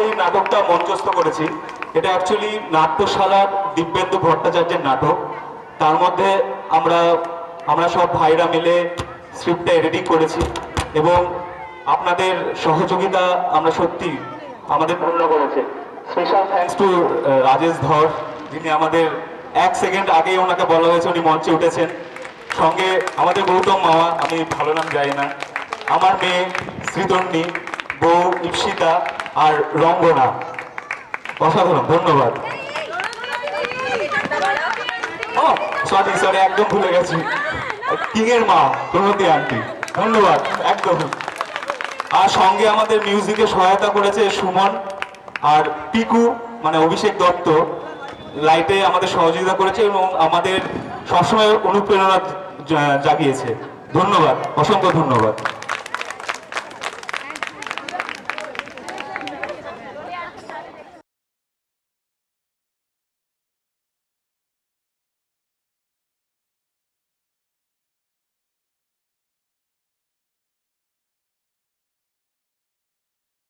এই নাটকটা মঞ্চস্থ করেছি, এটা অ্যাকচুয়ালি নাট্যশালার দিব্যেন্দু ভট্টাচার্যের নাটক। তার মধ্যে আমরা সব ভাইরা মিলে স্ক্রিপ্টটা এডিটিং করেছি এবং আপনাদের সহযোগিতা আমরা সত্যি আমাদের পূর্ণ করেছে। স্পেশাল থ্যাঙ্কস টু রাজেশ ধর, যিনি আমাদের 1 সেকেন্ড আগেই ওনাকে বলা হয়েছে, উনি মঞ্চে উঠেছেন। সঙ্গে আমাদের গৌতম মামা, আমি ভালো নাম জানি না, আমার মেয়ে শ্রীতন্নী, বউ ইপসিতা আর রঙ্গনা, অসাধারণ, ধন্যবাদ। ও সরি একদম ভুলে গেছি, কিংয়ের মা প্রণতি আন্টি, ধন্যবাদ একদম। আর সঙ্গে আমাদের মিউজিকে সহায়তা করেছে সুমন আর পিকু, মানে অভিষেক দত্ত, লাইটে আমাদের সহযোগিতা করেছে এবং আমাদের সবসময় অনুপ্রেরণা জাগিয়েছে। ধন্যবাদ, অসংখ্য ধন্যবাদ।